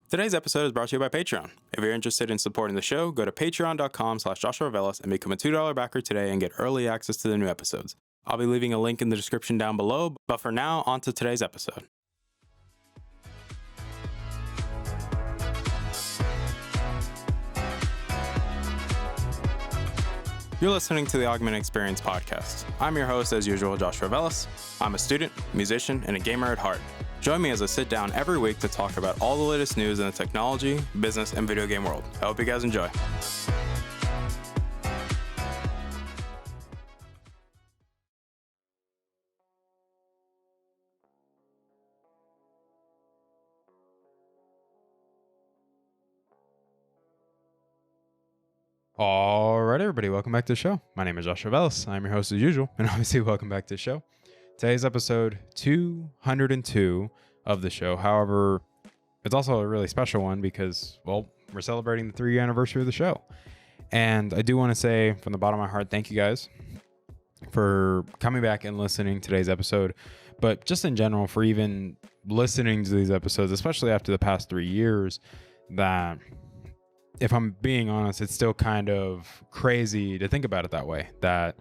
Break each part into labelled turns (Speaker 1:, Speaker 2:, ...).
Speaker 1: Today's episode is brought to you by Patreon. If you're interested in supporting the show, go to patreon.com/JoshuaVelas and become a $2 backer today and get early access to the new episodes. I'll be leaving a link in the description down below, but for now, on to today's episode. You're listening to the Augment Experience podcast. I'm your host, as usual, Joshua Velas. I'm a student, musician, and a gamer at heart. Join me as I sit down every week to talk about all the latest news in the technology, business, and video game world. I hope you guys enjoy. All right, everybody, welcome back to the show. My name is Joshua Velas. I'm your host as usual, and obviously welcome back to the show. Today's episode 202 of the show. However, it's also a really special one because, well, we're celebrating the 3-year anniversary of the show. And I do want to say from the bottom of my heart, thank you guys for coming back and listening to today's episode. But just in general, for even listening to these episodes, especially after the past 3 years, that, if I'm being honest, it's still kind of crazy to think about it that way, that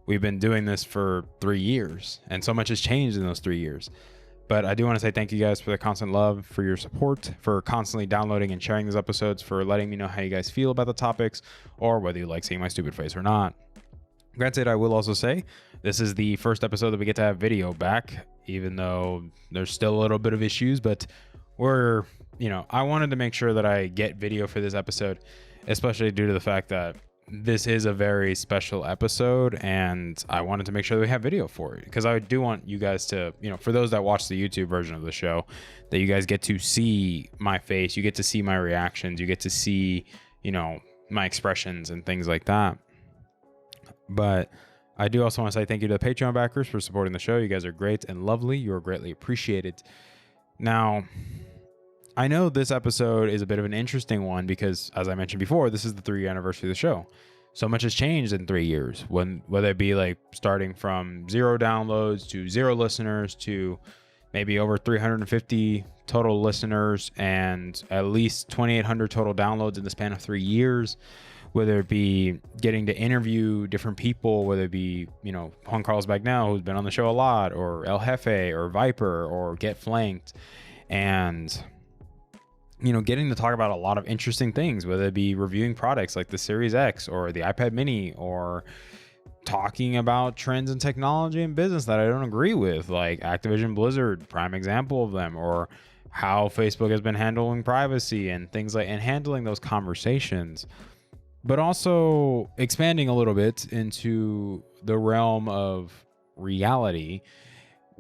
Speaker 1: we've been doing this for 3 years and so much has changed in those 3 years. But I do want to say thank you guys for the constant love, for your support, for constantly downloading and sharing these episodes, for letting me know how you guys feel about the topics or whether you like seeing my stupid face or not. Granted, I will also say this is the first episode that we get to have video back, even though there's still a little bit of issues, but I wanted to make sure that I get video for this episode, especially due to the fact that this is a very special episode and I wanted to make sure that we have video for it, because I do want you guys to, for those that watch the YouTube version of the show, that you guys get to see my face, you get to see my reactions, you get to see, my expressions and things like that. But I do also want to say thank you to the Patreon backers for supporting the show. You guys are great and lovely. You are greatly appreciated. Now, I know this episode is a bit of an interesting one because, as I mentioned before, this is the 3-year anniversary of the show. So much has changed in 3 years, whether it be like starting from 0 downloads to 0 listeners to maybe over 350 total listeners and at least 2,800 total downloads in the span of 3 years. Whether it be getting to interview different people, whether it be, Juan Carlos Bagnell, who's been on the show a lot, or El Jefe, or Viper, or Get Flanked, and getting to talk about a lot of interesting things, whether it be reviewing products like the Series X or the iPad mini, or talking about trends in technology and business that I don't agree with, like Activision Blizzard, prime example of them, or how Facebook has been handling privacy and things like, and handling those conversations, but also expanding a little bit into the realm of reality,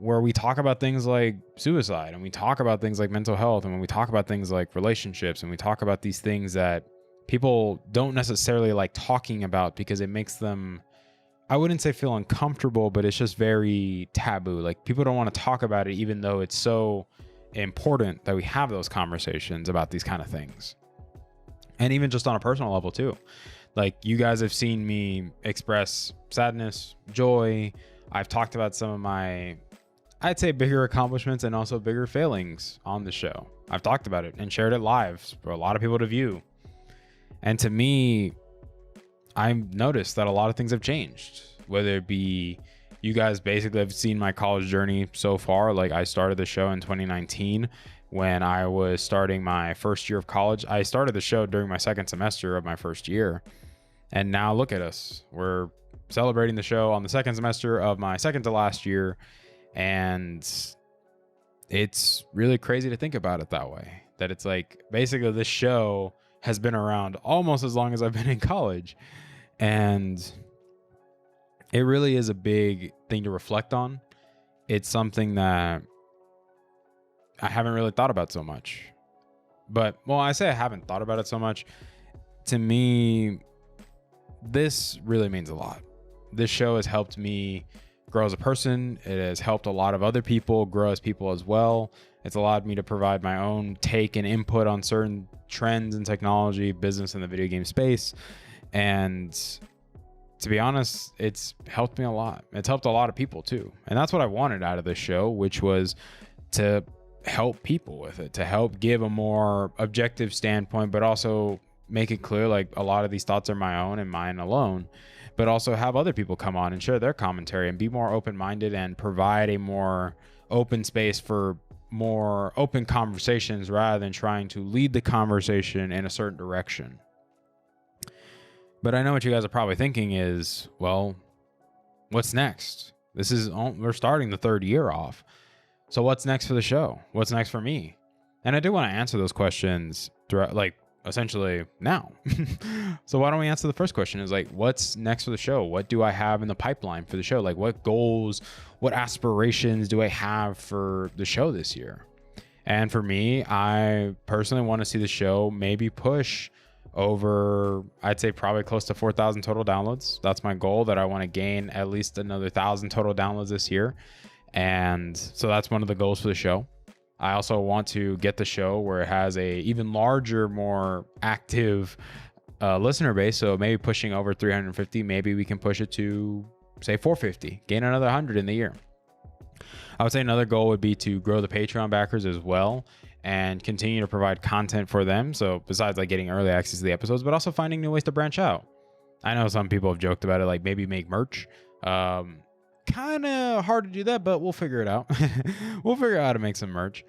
Speaker 1: where we talk about things like suicide and we talk about things like mental health, and when we talk about things like relationships, and we talk about these things that people don't necessarily like talking about because it makes them, I wouldn't say feel uncomfortable, but it's just very taboo. Like, people don't want to talk about it, even though it's so important that we have those conversations about these kind of things. And even just on a personal level too. Like, you guys have seen me express sadness, joy. I've talked about some of my, I'd say, bigger accomplishments and also bigger failings on the show. I've talked about it and shared it live for a lot of people to view. And to me, I've noticed that a lot of things have changed, whether it be, you guys basically have seen my college journey so far. Like, I started the show in 2019 when I was starting my first year of college. I started the show during my second semester of my first year. And now look at us. We're celebrating the show on the second semester of my second to last year. And it's really crazy to think about it that way, that it's like, basically this show has been around almost as long as I've been in college. And it really is a big thing to reflect on. It's something that I haven't really thought about so much. But, well, I say I haven't thought about it so much. To me, this really means a lot. This show has helped me grow as a person. It has helped a lot of other people grow as people as well. It's allowed me to provide my own take and input on certain trends in technology, business, and the video game space. And to be honest, it's helped me a lot. It's helped a lot of people too. And that's what I wanted out of this show, which was to help people with it, to help give a more objective standpoint, but also make it clear like a lot of these thoughts are my own and mine alone, but also have other people come on and share their commentary and be more open-minded and provide a more open space for more open conversations rather than trying to lead the conversation in a certain direction. But I know what you guys are probably thinking is, well, what's next? We're starting the third year off. So what's next for the show? What's next for me? And I do want to answer those questions essentially now. So why don't we answer the first question is like, what's next for the show? What do I have in the pipeline for the show? Like what goals, what aspirations do I have for the show this year? And for me, I personally want to see the show maybe push over, I'd say probably close to 4,000 total downloads. That's my goal, that I want to gain at least another 1,000 total downloads this year. And so that's one of the goals for the show. I also want to get the show where it has a even larger, more active listener base. So maybe pushing over 350, maybe we can push it to say 450, gain another 100 in the year. I would say another goal would be to grow the Patreon backers as well and continue to provide content for them. So besides like getting early access to the episodes, but also finding new ways to branch out. I know some people have joked about it, like maybe make merch. Kind of hard to do that, but we'll figure it out. We'll figure out how to make some merch.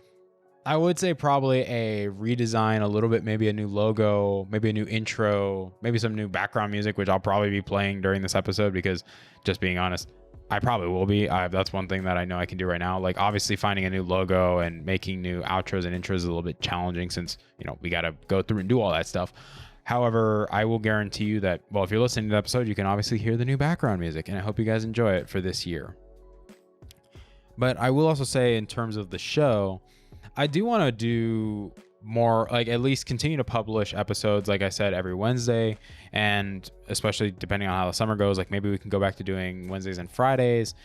Speaker 1: I would say probably a redesign a little bit, maybe a new logo, maybe a new intro, maybe some new background music, which I'll probably be playing during this episode because, just being honest, I probably will be. That's one thing that I know I can do right now. Like obviously finding a new logo and making new outros and intros is a little bit challenging since, we got to go through and do all that stuff. However, I will guarantee you that, well, if you're listening to the episode, you can obviously hear the new background music, and I hope you guys enjoy it for this year. But I will also say, in terms of the show, I do want to do more, like at least continue to publish episodes, like I said, every Wednesday, and especially depending on how the summer goes, like maybe we can go back to doing Wednesdays and Fridays.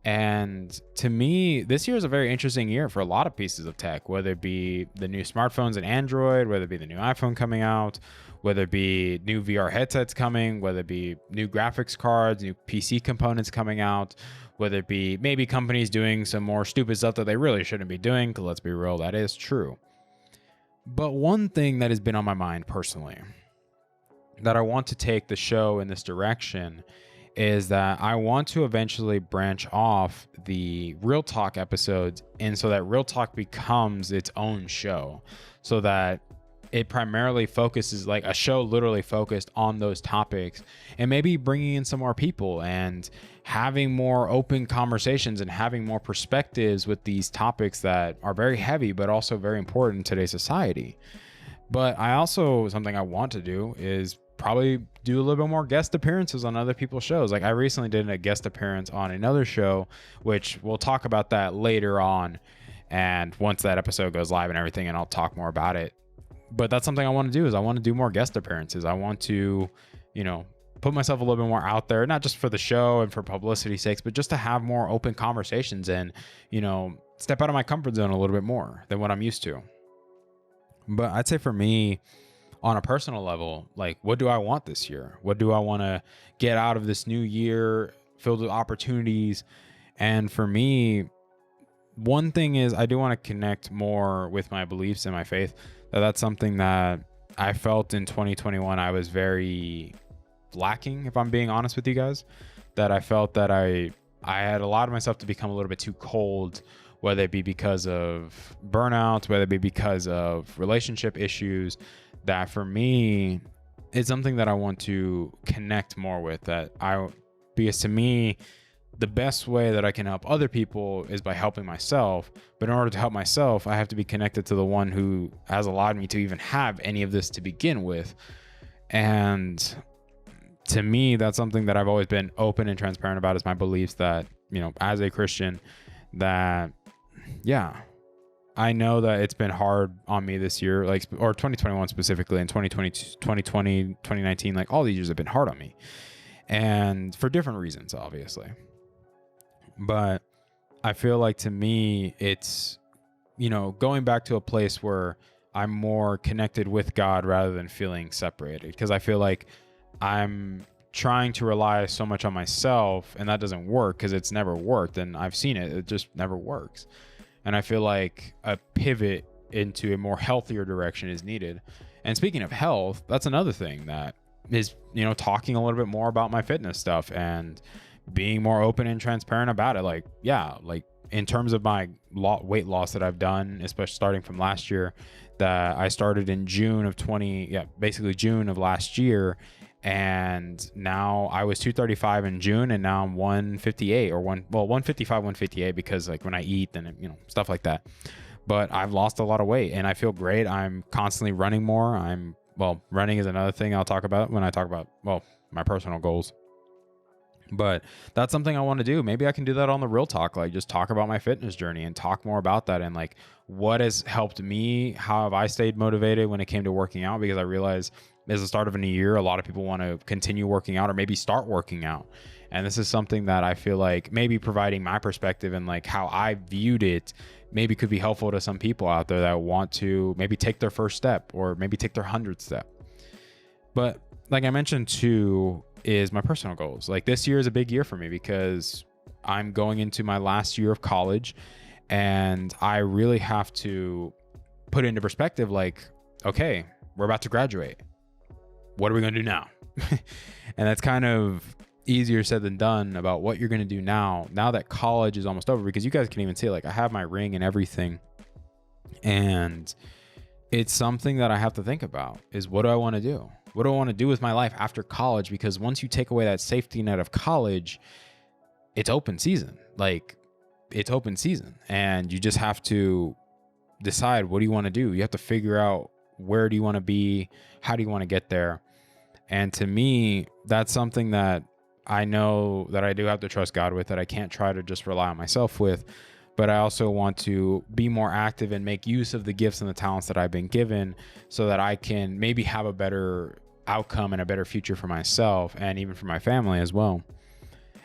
Speaker 1: And to me, this year is a very interesting year for a lot of pieces of tech, whether it be the new smartphones and Android, whether it be the new iPhone coming out, whether it be new VR headsets coming, whether it be new graphics cards, new PC components coming out, whether it be maybe companies doing some more stupid stuff that they really shouldn't be doing, because let's be real, that is true. But one thing that has been on my mind personally, that I want to take the show in this direction, is that I want to eventually branch off the Real Talk episodes, and so that Real Talk becomes its own show, so that it primarily focuses, like a show literally focused on those topics, and maybe bringing in some more people and having more open conversations and having more perspectives with these topics that are very heavy, but also very important in today's society. But something I want to do is probably do a little bit more guest appearances on other people's shows. Like I recently did a guest appearance on another show, which we'll talk about that later on. And once that episode goes live and everything, and I'll talk more about it. But that's something I want to do, is I want to do more guest appearances. I want to, put myself a little bit more out there, not just for the show and for publicity's sakes, but just to have more open conversations and, step out of my comfort zone a little bit more than what I'm used to. But I'd say for me, on a personal level, like, what do I want this year? What do I want to get out of this new year filled with opportunities? And for me, one thing is I do want to connect more with my beliefs and my faith. That's something that I felt in 2021 I was very lacking, if I'm being honest with you guys. That I felt that I had allowed myself to become a little bit too cold, whether it be because of burnout, whether it be because of relationship issues. That for me, it's something that I want to connect more with. Because to me, the best way that I can help other people is by helping myself. But in order to help myself, I have to be connected to the one who has allowed me to even have any of this to begin with. And to me, that's something that I've always been open and transparent about, is my beliefs that, as a Christian, that, I know that it's been hard on me this year, or 2021 specifically, and 2020, 2019, like all these years have been hard on me, and for different reasons, obviously. But I feel like, to me, it's, going back to a place where I'm more connected with God rather than feeling separated, because I feel like I'm trying to rely so much on myself, and that doesn't work, because it's never worked, and I've seen it just never works. And I feel like a pivot into a more healthier direction is needed. And speaking of health, that's another thing that is, talking a little bit more about my fitness stuff and being more open and transparent about it. Like, yeah, like in terms of my weight loss that I've done, especially starting from last year, that I started in June of June of last year. And now I was 235 in June, and now I'm 158 155, 158, because like when I eat and, stuff like that. But I've lost a lot of weight and I feel great. I'm constantly running more. Running is another thing I'll talk about when I talk about, my personal goals. But that's something I want to do. Maybe I can do that on the Real Talk, like just talk about my fitness journey and talk more about that and like what has helped me. How have I stayed motivated when it came to working out? Because I realize as the start of a new year, a lot of people want to continue working out or maybe start working out. And this is something that I feel like maybe providing my perspective and like how I viewed it maybe could be helpful to some people out there that want to maybe take their first step or maybe take their 100th step. But like I mentioned too, is my personal goals. Like this year is a big year for me because I'm going into my last year of college and I really have to put into perspective, like, okay, we're about to graduate. What are we going to do now? And that's kind of easier said than done about what you're going to do now that college is almost over, because you guys can even see, like, I have my ring and everything. And it's something that I have to think about is, what do I want to do? What do I want to do with my life after college? Because once you take away that safety net of college, it's open season. Like, it's open season. And you just have to decide, what do you want to do? You have to figure out, where do you want to be? How do you want to get there? And to me, that's something that I know that I do have to trust God with, that I can't try to just rely on myself with. But I also want to be more active and make use of the gifts and the talents that I've been given so that I can maybe have a better outcome and a better future for myself and even for my family as well.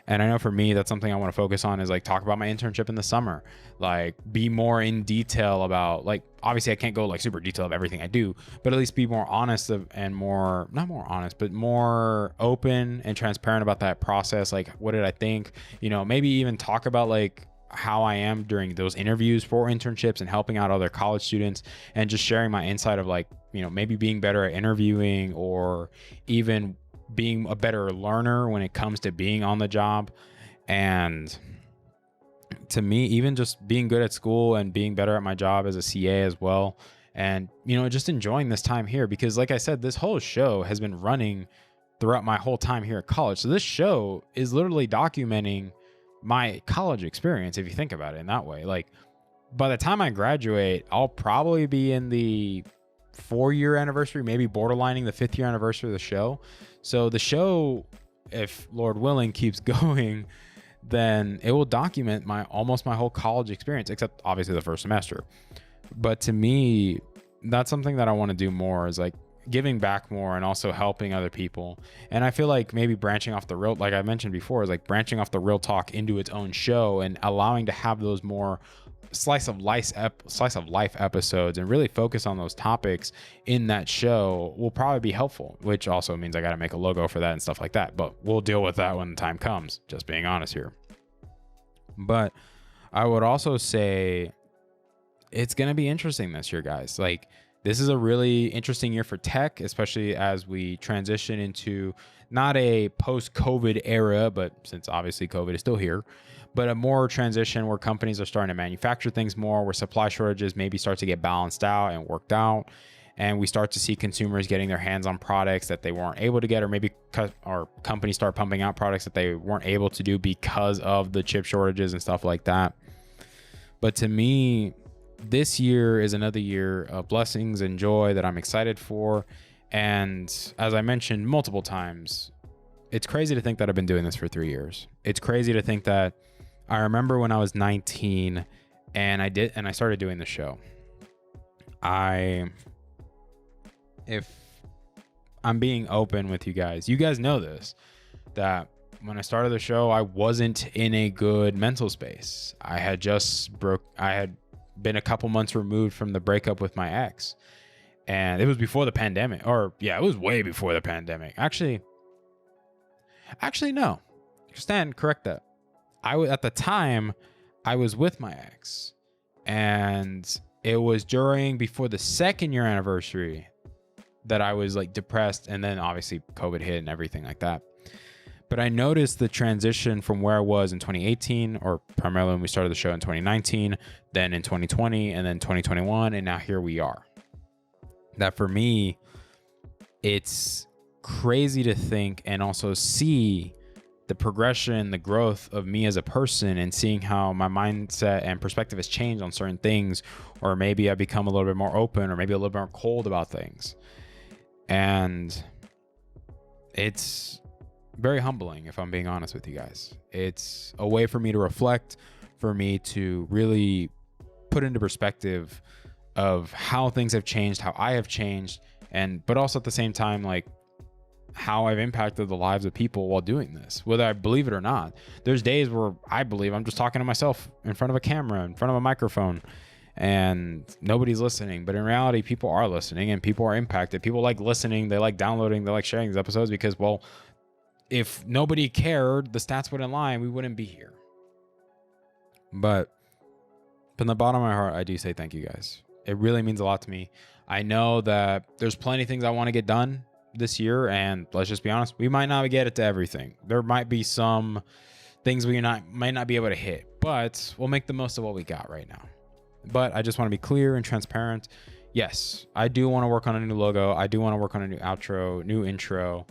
Speaker 1: And I know for me, that's something I want to focus on, is like talk about my internship in the summer, like be more in detail about, like, obviously I can't go like super detailed of everything I do, but at least be more honest and more, not more honest, but more open and transparent about that process. Like, what did I think? Maybe even talk about like how I am during those interviews for internships and helping out other college students, and just sharing my insight of like, maybe being better at interviewing, or even being a better learner when it comes to being on the job. And to me, even just being good at school and being better at my job as a CA as well. And, just enjoying this time here, because like I said, this whole show has been running throughout my whole time here at college. So this show is literally documenting my college experience, if you think about it in that way. Like, by the time I graduate, I'll probably be in the 4-year anniversary, maybe borderlining the 5th-year anniversary of the show. So the show, if Lord willing, keeps going, then it will document almost my whole college experience, except obviously the first semester. But to me, that's something that I want to do more, is like giving back more and also helping other people. And I feel like maybe branching off the real, like I mentioned before, is like branching off the Real Talk into its own show and allowing to have those more slice of life episodes and really focus on those topics in that show will probably be helpful, which also means I got to make a logo for that and stuff like that. But we'll deal with that when the time comes, just being honest here. But I would also say it's going to be interesting this year, guys. Like, this is a really interesting year for tech, especially as we transition into not a post-COVID era, but since obviously COVID is still here, but a more transition where companies are starting to manufacture things more, where supply shortages maybe start to get balanced out and worked out. And we start to see consumers getting their hands on products that they weren't able to get, or maybe our companies start pumping out products that they weren't able to do because of the chip shortages and stuff like that. But to me, this year is another year of blessings and joy that I'm excited for. And as I mentioned multiple times, it's crazy to think that I've been doing this for 3 years. It's crazy to think that I remember when I was 19 and I started doing the show. If I'm being open with you guys know this, that when I started the show, I wasn't in a good mental space. I had been a couple months removed from the breakup with my ex. And it was before the pandemic, it was way before the pandemic. Actually, no. Correct that. At the time, I was with my ex, And it was before the 2nd year anniversary that I was like depressed. And then obviously COVID hit and everything like that. But I noticed the transition from where I was in 2018, or primarily when we started the show in 2019, then in 2020, and then 2021. And now here we are. That for me, it's crazy to think and also see the progression, the growth of me as a person, and seeing how my mindset and perspective has changed on certain things, or maybe I've become a little bit more open, or maybe a little bit more cold about things. And it's very humbling, if I'm being honest with you guys. It's a way for me to reflect, for me to really put into perspective of how things have changed, how I have changed, but also at the same time, like how I've impacted the lives of people while doing this, whether I believe it or not. There's days where I believe I'm just talking to myself in front of a camera, in front of a microphone, and nobody's listening. But in reality, people are listening and people are impacted. People like listening, they like downloading, they like sharing these episodes because, well, if nobody cared, the stats wouldn't lie and we wouldn't be here. But from the bottom of my heart, I do say thank you guys. It really means a lot to me. I know that there's plenty of things I want to get done this year, and let's just be honest, we might not get it to everything. There might be some things we might not be able to hit, but we'll make the most of what we got right now. But I just want to be clear and transparent. Yes, I do want to work on a new logo. I do want to work on a new outro, new intro.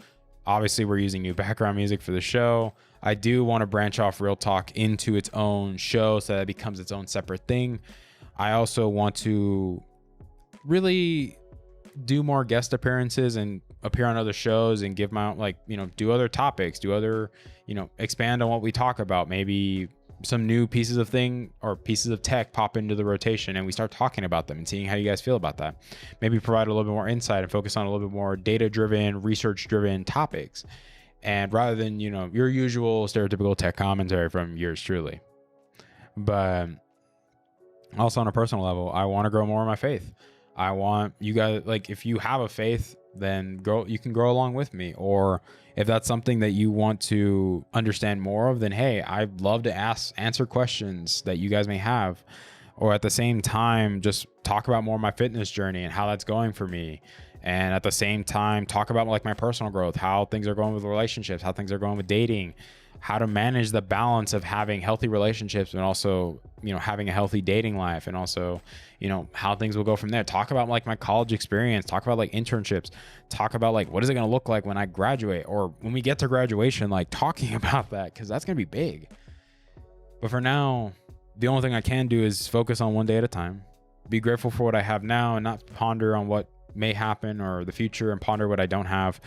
Speaker 1: Obviously, we're using new background music for the show. I do want to branch off Real Talk into its own show so that it becomes its own separate thing. I also want to really do more guest appearances and appear on other shows and give my, do other topics, expand on what we talk about. Maybe some new pieces of tech pop into the rotation and we start talking about them and seeing how you guys feel about that. Maybe provide a little bit more insight and focus on a little bit more data-driven, research-driven topics. And rather than, your usual stereotypical tech commentary from yours truly. But also on a personal level, I want to grow more in my faith. I want you guys, if you have a faith, then you can grow along with me. Or if that's something that you want to understand more of, then hey, I'd love to answer questions that you guys may have. Or at the same time, just talk about more of my fitness journey and how that's going for me. And at the same time, talk about my personal growth, how things are going with relationships, how things are going with dating, how to manage the balance of having healthy relationships and also, having a healthy dating life, and also, how things will go from there. Talk about my college experience, talk about internships, talk about what is it going to look like when I graduate, or when we get to graduation, talking about that, because that's going to be big. But for now, the only thing I can do is focus on one day at a time, be grateful for what I have now and not ponder on what may happen or the future and ponder what I don't have.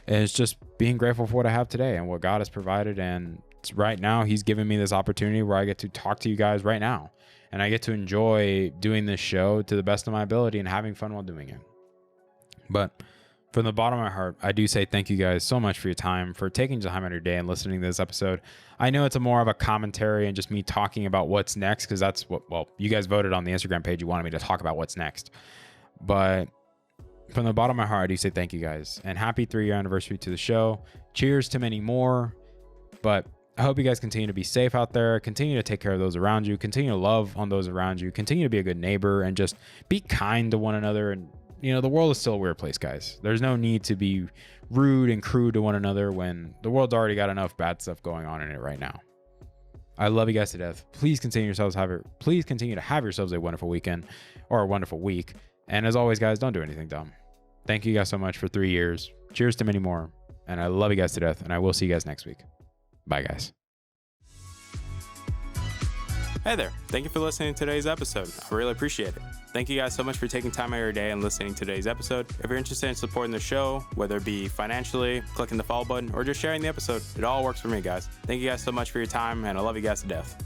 Speaker 1: And it's just being grateful for what I have today and what God has provided. And right now, He's given me this opportunity where I get to talk to you guys right now. And I get to enjoy doing this show to the best of my ability and having fun while doing it. But from the bottom of my heart, I do say thank you guys so much for your time, for taking the time out of your day and listening to this episode. I know it's more of a commentary and just me talking about what's next, because that's you guys voted on the Instagram page. You wanted me to talk about what's next. But from the bottom of my heart, I do say thank you guys, and happy 3-year anniversary to the show. Cheers to many more. But I hope you guys continue to be safe out there, continue to take care of those around you, continue to love on those around you, continue to be a good neighbor, and just be kind to one another. And the world is still a weird place, guys. There's no need to be rude and crude to one another when the world's already got enough bad stuff going on in it right now. I love you guys to death. Please continue to have yourselves a wonderful weekend or a wonderful week. And as always, guys, don't do anything dumb. Thank you guys so much for 3 years. Cheers to many more. And I love you guys to death. And I will see you guys next week. Bye, guys.
Speaker 2: Hey there. Thank you for listening to today's episode. I really appreciate it. Thank you guys so much for taking time out of your day and listening to today's episode. If you're interested in supporting the show, whether it be financially, clicking the follow button, or just sharing the episode, it all works for me, guys. Thank you guys so much for your time, and I love you guys to death.